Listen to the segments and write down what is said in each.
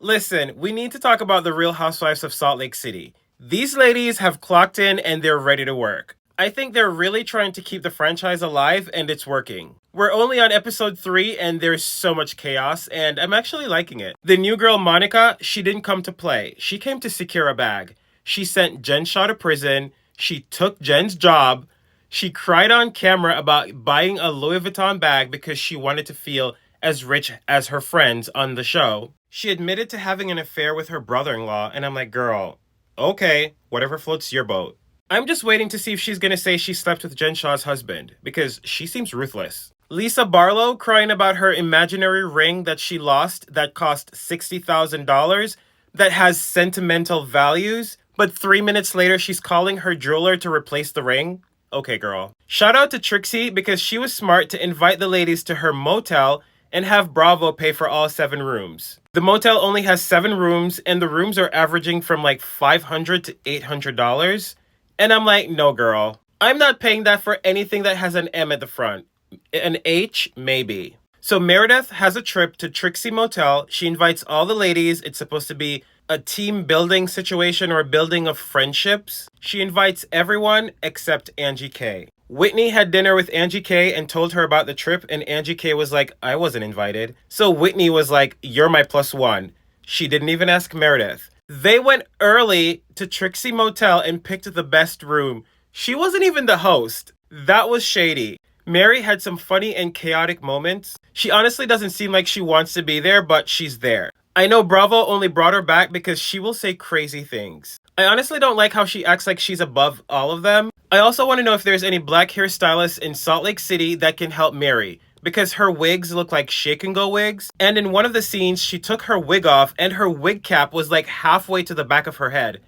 Listen, we need to talk about the Real Housewives of Salt Lake City. These ladies have clocked in and they're ready to work. I think they're really trying to keep the franchise alive and it's working. We're only on episode 3 and there's so much chaos and I'm actually liking it. The new girl Monica, she didn't come to play. She came to secure a bag. She sent Jen Shaw to prison. She took Jen's job. She cried on camera about buying a Louis Vuitton bag because she wanted to feel as rich as her friends on the show. She admitted to having an affair with her brother-in-law, and I'm like, girl, okay, whatever floats your boat. I'm just waiting to see if she's gonna say she slept with Jen Shaw's husband, because she seems ruthless. Lisa Barlow crying about her imaginary ring that she lost that cost $60,000 that has sentimental values, but 3 minutes later she's calling her jeweler to replace the ring. Okay, girl. Shout out to Trixie because she was smart to invite the ladies to her motel and have Bravo pay for all 7 rooms. The motel only has 7 rooms and the rooms are averaging from like $500 to $800. And I'm like, no girl, I'm not paying that for anything that has an M at the front. An H, maybe. So Meredith has a trip to Trixie Motel. She invites all the ladies. It's supposed to be a team building situation or a building of friendships. She invites everyone except Angie K. Whitney had dinner with Angie K and told her about the trip, and Angie K was like, I wasn't invited. So Whitney was like, you're my +1. She didn't even ask Meredith. They went early to Trixie Motel and picked the best room. She wasn't even the host. That was shady. Mary had some funny and chaotic moments. She honestly doesn't seem like she wants to be there, but she's there. I know Bravo only brought her back because she will say crazy things. I honestly don't like how she acts like she's above all of them. I also want to know if there's any black hairstylists in Salt Lake City that can help Mary, because her wigs look like shake and go wigs. And in one of the scenes, she took her wig off and her wig cap was like halfway to the back of her head.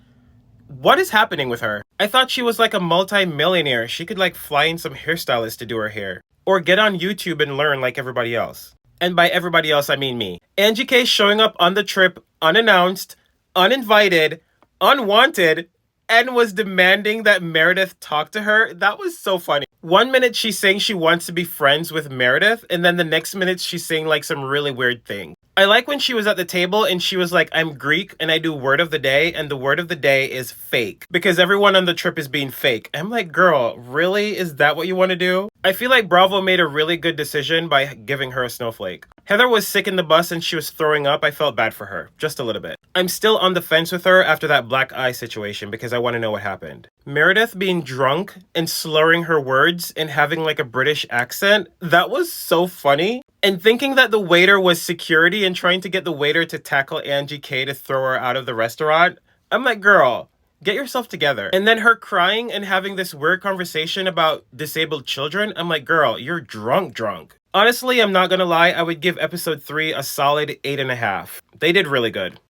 What is happening with her? I thought she was like a multi-millionaire. She could like fly in some hairstylist to do her hair. Or get on YouTube and learn like everybody else. And by everybody else, I mean me. Angie K showing up on the trip unannounced, uninvited, unwanted, and was demanding that Meredith talk to her. That was so funny. 1 minute she's saying she wants to be friends with Meredith, and then the next minute she's saying like some really weird thing. I like when she was at the table and she was like, I'm Greek and I do word of the day, and the word of the day is fake. Because everyone on the trip is being fake. I'm like, girl, really? Is that what you want to do? I feel like Bravo made a really good decision by giving her a snowflake. Heather was sick in the bus and she was throwing up. I felt bad for her, just a little bit. I'm still on the fence with her after that black eye situation because I want to know what happened. Meredith being drunk and slurring her words and having like a British accent, that was so funny. And thinking that the waiter was security and trying to get the waiter to tackle Angie K to throw her out of the restaurant. I'm like, girl, get yourself together. And then her crying and having this weird conversation about disabled children. I'm like, girl, you're drunk. Honestly, I'm not gonna lie, I would give episode 3 a solid 8.5. They did really good.